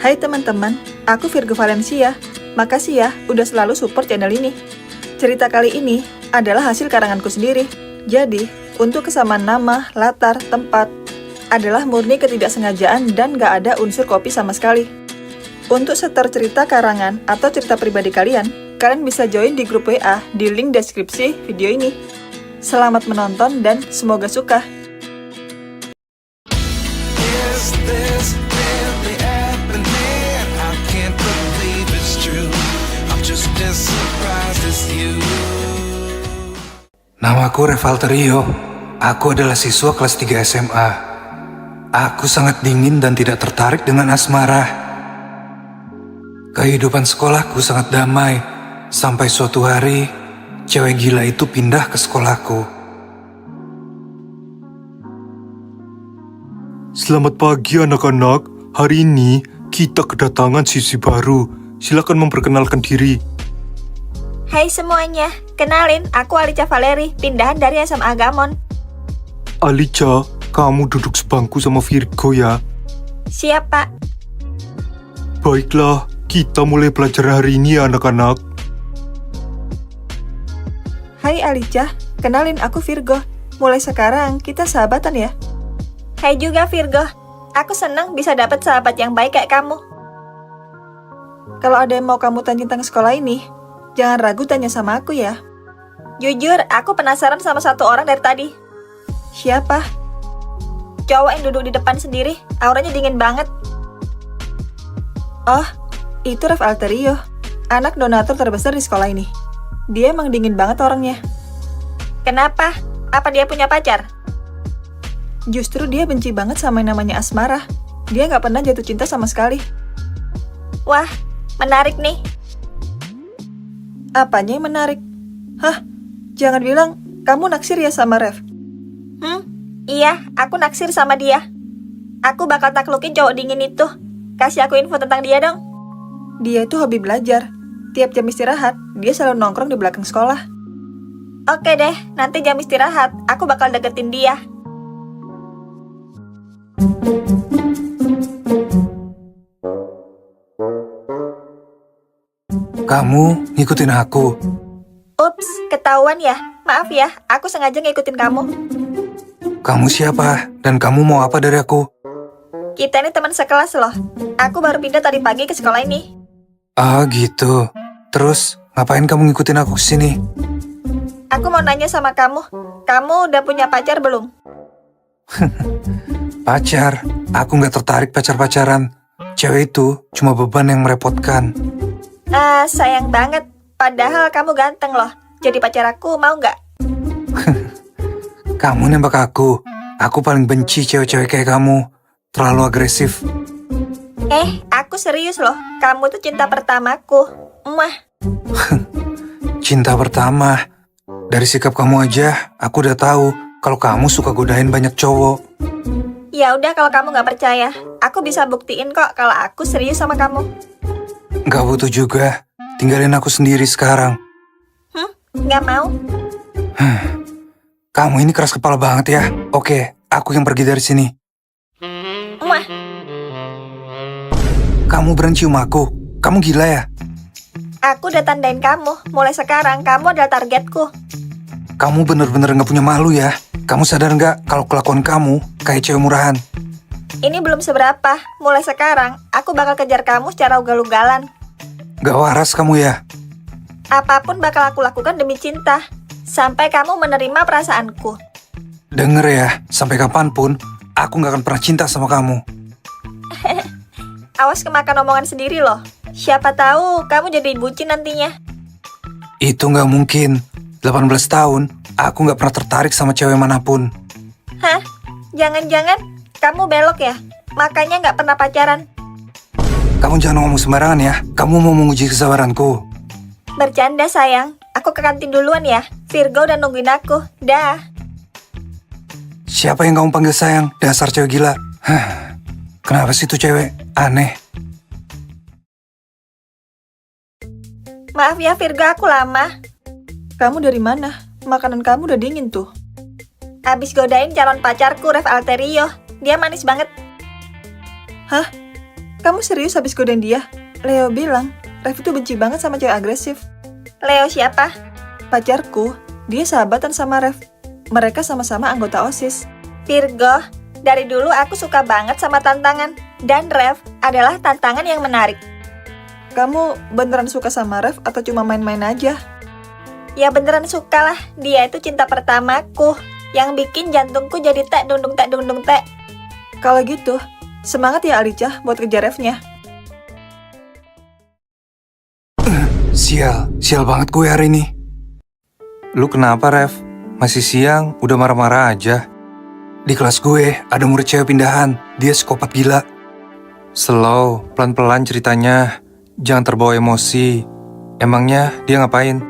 Hai teman-teman, aku Virgo Valencia. Makasih ya udah selalu support channel ini. Cerita kali ini adalah hasil karanganku sendiri. Jadi, untuk kesamaan nama, latar, tempat adalah murni ketidaksengajaan dan gak ada unsur copy sama sekali. Untuk setor cerita karangan atau cerita pribadi kalian bisa join di grup WA di link deskripsi video ini. Selamat menonton dan semoga suka. Namaku Revalterio. Aku adalah siswa kelas 3 SMA. Aku sangat dingin dan tidak tertarik dengan asmara. Kehidupan sekolahku sangat damai, sampai suatu hari, cewek gila itu pindah ke sekolahku. Selamat pagi anak-anak, hari ini kita kedatangan siswi baru. Silakan memperkenalkan diri. Hai semuanya, kenalin aku Alicia Valeri, pindahan dari SMA Agamon. Alicia, kamu duduk sebangku sama Virgo ya. Siap Pak. Baiklah, kita mulai belajar hari ini ya anak-anak. Hai Alicia, kenalin aku Virgo. Mulai sekarang kita sahabatan ya. Hai juga Virgo, aku senang bisa dapat sahabat yang baik kayak kamu. Kalau ada yang mau kamu tanya tentang sekolah ini, jangan ragu tanya sama aku ya. Jujur, aku penasaran sama satu orang dari tadi. Siapa? Cowok yang duduk di depan sendiri, auranya dingin banget. Oh, itu Revalterio, anak donatur terbesar di sekolah ini. Dia emang dingin banget orangnya. Kenapa? Apa dia punya pacar? Justru dia benci banget sama yang namanya asmara. Dia gak pernah jatuh cinta sama sekali. Wah, menarik nih. Apanya yang menarik? Hah? Jangan bilang kamu naksir ya sama Rev. Iya, aku naksir sama dia. Aku bakal taklukin cowok dingin itu. Kasih aku info tentang dia dong. Dia itu hobi belajar. Tiap jam istirahat, dia selalu nongkrong di belakang sekolah. Oke deh, nanti jam istirahat, aku bakal deketin dia. Kamu ngikutin aku. Ups, ketahuan ya. Maaf ya, aku sengaja ngikutin kamu. Kamu siapa? Dan kamu mau apa dari aku? Kita ini teman sekelas loh. Aku baru pindah tadi pagi ke sekolah ini. Ah gitu. Terus ngapain kamu ngikutin aku kesini? Aku mau nanya sama kamu. Kamu udah punya pacar belum? Pacar? Aku gak tertarik pacar-pacaran. Cewek itu cuma beban yang merepotkan. Sayang banget. Padahal kamu ganteng loh. Jadi pacar aku mau nggak? Kamu nembak aku. Aku paling benci cewek-cewek kayak kamu. Terlalu agresif. Aku serius loh. Kamu tuh cinta pertamaku. Mwah. Cinta pertama. Dari sikap kamu aja, aku udah tahu kalau kamu suka godain banyak cowok. Ya udah kalau kamu nggak percaya, aku bisa buktiin kok kalau aku serius sama kamu. Gak butuh juga. Tinggalin aku sendiri sekarang. Nggak mau? Kamu ini keras kepala banget ya. Oke, aku yang pergi dari sini. Mwah. Kamu berani cium aku? Kamu gila ya? Aku udah tandain kamu. Mulai sekarang kamu adalah targetku. Kamu bener-bener gak punya malu ya? Kamu sadar gak kalau kelakuan kamu kayak cewek murahan? Ini belum seberapa. Mulai sekarang, aku bakal kejar kamu secara ugal-ugalan. Gak waras kamu ya? Apapun bakal aku lakukan demi cinta. Sampai kamu menerima perasaanku. Denger ya, sampai kapanpun, aku gak akan pernah cinta sama kamu. Awas kemakan omongan sendiri loh. Siapa tahu kamu jadi bucin nantinya. Itu gak mungkin. 18 tahun, aku gak pernah tertarik sama cewek manapun. Hah? Jangan-jangan kamu belok ya? Makanya gak pernah pacaran. Kamu jangan ngomong sembarangan ya. Kamu mau menguji kesabaranku. Bercanda sayang. Aku ke kantin duluan ya. Virgo udah nungguin aku. Dah. Siapa yang kamu panggil sayang? Dasar cewek gila. Kenapa sih tuh cewek? Aneh. Maaf ya Virgo, aku lama. Kamu dari mana? Makanan kamu udah dingin tuh. Abis godain calon pacarku, Revalterio. Dia manis banget. Hah? Kamu serius habis godain dia? Leo bilang, Rev itu benci banget sama cewek agresif. Leo siapa? Pacarku, dia sahabatan sama Rev. Mereka sama-sama anggota OSIS. Virgo, dari dulu aku suka banget sama tantangan. Dan Rev adalah tantangan yang menarik. Kamu beneran suka sama Rev atau cuma main-main aja? Ya beneran suka lah, dia itu cinta pertamaku. Yang bikin jantungku jadi tek dundung tek. Kalau gitu, semangat ya Alicia buat kejar Revnya. Sial banget gue hari ini. Lu kenapa, Rev? Masih siang, udah marah-marah aja. Di kelas gue ada murid cewek pindahan, dia psikopat gila. Slow, pelan-pelan ceritanya. Jangan terbawa emosi. Emangnya dia ngapain?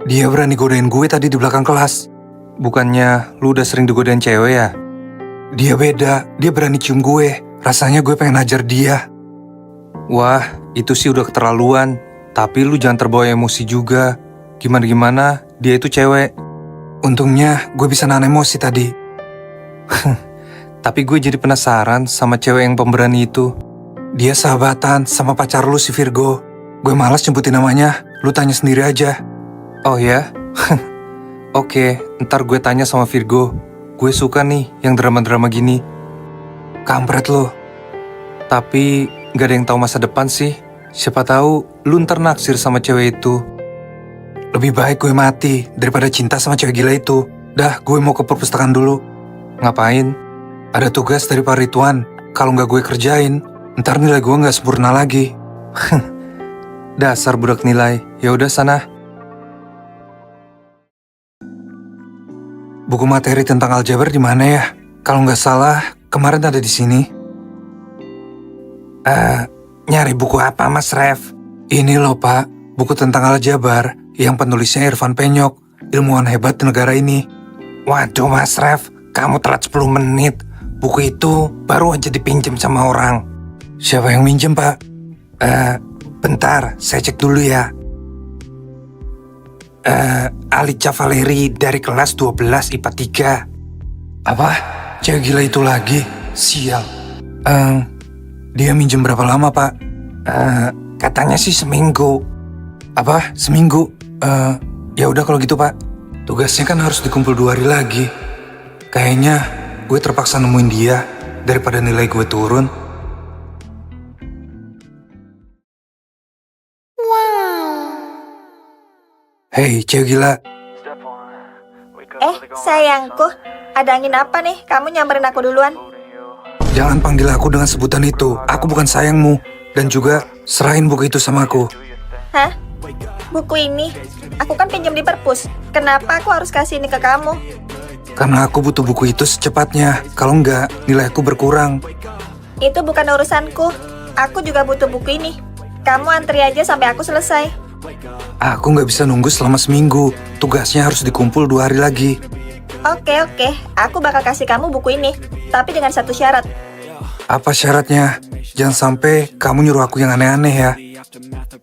Dia berani godain gue tadi di belakang kelas. Bukannya lu udah sering digodain cewek ya? Dia beda, dia berani cium gue. Rasanya gue pengen hajar dia. Wah, itu sih udah keterlaluan. Tapi lu jangan terbawa emosi juga. Gimana-gimana, dia itu cewek. Untungnya gue bisa nahan emosi tadi. Tapi gue jadi penasaran sama cewek yang pemberani itu. Dia sahabatan sama pacar lu si Virgo. Gue malas nyebutin namanya, lu tanya sendiri aja. Oh ya? Oke, ntar gue tanya sama Virgo. Gue suka nih yang drama-drama gini. Kampret lu. Tapi gak ada yang tahu masa depan sih. Siapa tahu lu ntar naksir sama cewek itu. Lebih baik gue mati daripada cinta sama cewek gila itu. Dah, gue mau ke perpustakaan dulu. Ngapain? Ada tugas dari Pak Ridwan. Kalau nggak gue kerjain, ntar nilai gue nggak sempurna lagi. Dasar budak nilai. Ya udah sana. Buku materi tentang aljabar di mana ya? Kalau nggak salah, kemarin ada di sini. Nyari buku apa, Mas Rev? Ini loh, Pak. Buku tentang aljabar yang penulisnya Irfan Penyok, ilmuwan hebat di negara ini. Waduh, Mas Rev, kamu telat 10 menit. Buku itu baru aja dipinjam sama orang. Siapa yang minjem, Pak? Bentar, saya cek dulu ya. Alicia Valeri dari kelas 12 IPA 3. Apa? Cewek gila itu lagi? Sial. Dia minjem berapa lama, Pak? Katanya sih seminggu. Apa? Seminggu? Ya udah kalau gitu, Pak. Tugasnya kan harus dikumpul 2 hari lagi. Kayaknya gue terpaksa nemuin dia daripada nilai gue turun. Hei, cewek gila. Sayangku, ada angin apa nih? Kamu nyamperin aku duluan. Jangan panggil aku dengan sebutan itu. Aku bukan sayangmu. Dan juga serahin buku itu sama aku. Hah? Buku ini? Aku kan pinjam di perpus. Kenapa aku harus kasih ini ke kamu? Karena aku butuh buku itu secepatnya. Kalau enggak, nilai aku berkurang. Itu bukan urusanku. Aku juga butuh buku ini. Kamu antri aja sampai aku selesai. Aku nggak bisa nunggu selama seminggu. Tugasnya harus dikumpul 2 hari lagi. Oke. Aku bakal kasih kamu buku ini. Tapi dengan satu syarat. Apa syaratnya? Jangan sampai kamu nyuruh aku yang aneh-aneh ya.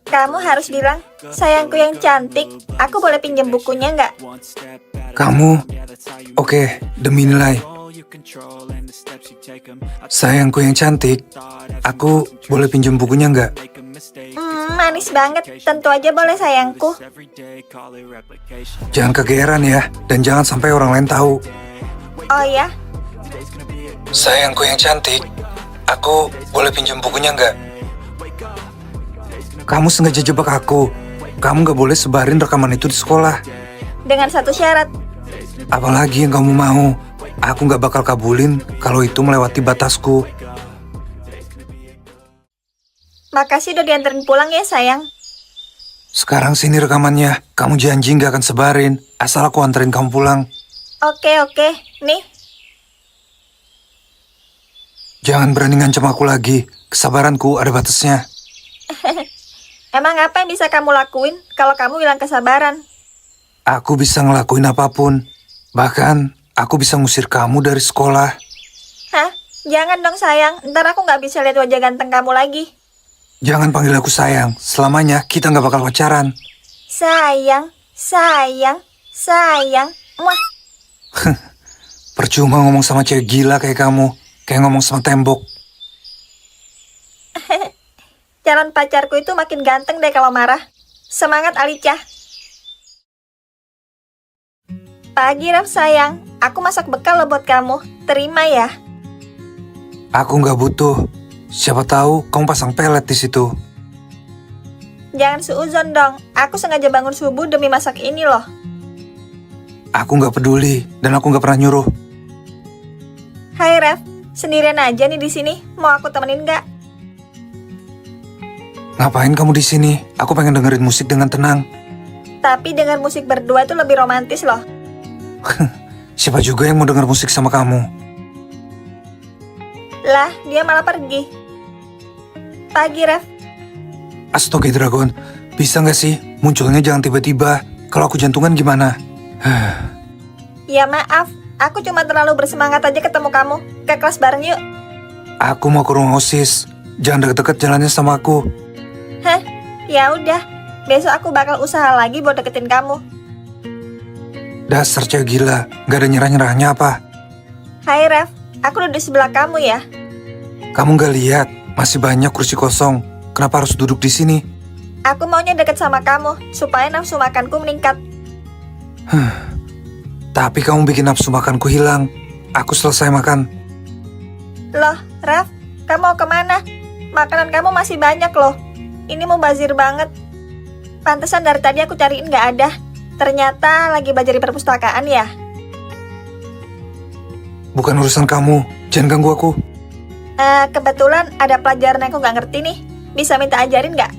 Kamu harus bilang, sayangku yang cantik, aku boleh pinjam bukunya nggak? Kamu? Oke, demi nilai. Sayangku yang cantik, aku boleh pinjam bukunya nggak? Manis banget. Tentu aja boleh sayangku. Jangan kegeeran ya, dan jangan sampai orang lain tahu. Oh ya? Sayangku yang cantik, aku boleh pinjam bukunya nggak? Kamu sengaja jebak aku. Kamu nggak boleh sebarin rekaman itu di sekolah. Dengan satu syarat. Apalagi yang kamu mau. Aku nggak bakal kabulin kalau itu melewati batasku. Makasih udah dianterin pulang ya sayang. Sekarang sini rekamannya. Kamu janji nggak akan sebarin. Asal aku anterin kamu pulang. Oke. Nih. Jangan berani ngancam aku lagi. Kesabaranku ada batasnya. Emang apa yang bisa kamu lakuin kalau kamu bilang kesabaran? Aku bisa ngelakuin apapun. Bahkan, aku bisa ngusir kamu dari sekolah. Hah? Jangan dong sayang. Ntar aku nggak bisa lihat wajah ganteng kamu lagi. Jangan panggil aku sayang. Selamanya kita nggak bakal pacaran. Sayang. Muah. Percuma ngomong sama cewek gila kayak kamu. Kayak ngomong sama tembok. calon pacarku itu makin ganteng deh kalau marah. Semangat Alicia. Pagi Raf sayang, aku masak bekal loh buat kamu. Terima ya. Aku nggak butuh. Siapa tahu kamu pasang pelet di situ. Jangan seuzon dong, aku sengaja bangun subuh demi masak ini loh. Aku nggak peduli dan aku nggak pernah nyuruh. Hai Raf, sendirian aja nih di sini. Mau aku temenin nggak? Ngapain kamu di sini? Aku pengen dengerin musik dengan tenang. Tapi dengar musik berdua itu lebih romantis loh. Siapa juga yang mau denger musik sama kamu? Lah, dia malah pergi. Pagi Raf. Astaga Dragon, bisa nggak sih munculnya jangan tiba-tiba? Kalau aku jantungan gimana? Ya maaf, aku cuma terlalu bersemangat aja ketemu kamu. Ke kelas bareng yuk. Aku mau ke ruang OSIS. Jangan deket-deket jalannya sama aku. Hah? Ya udah. Besok aku bakal usaha lagi buat deketin kamu. Dasar cewek gila, nggak ada nyerah-nyerahnya apa? Hai Raf, aku duduk di sebelah kamu ya. Kamu nggak lihat, masih banyak kursi kosong. Kenapa harus duduk di sini? Aku maunya deket sama kamu, supaya nafsu makanku meningkat. Tapi kamu bikin nafsu makanku hilang. Aku selesai makan. Loh, Raf, kamu mau kemana? Makanan kamu masih banyak loh. Ini mubazir banget. Pantesan dari tadi aku cariin nggak ada. Ternyata lagi belajar di perpustakaan ya. Bukan urusan kamu, jangan ganggu aku. Kebetulan ada pelajaran yang aku nggak ngerti nih. Bisa minta ajarin nggak?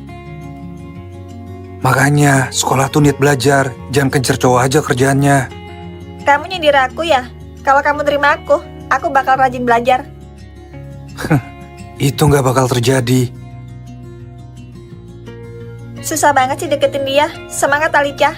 Makanya, sekolah tuh niat belajar. Jangan kejar cowok aja kerjaannya. Kamu nyindir aku ya? Kalau kamu terima aku bakal rajin belajar. Itu nggak bakal terjadi. Susah banget sih deketin dia. Semangat Alicia.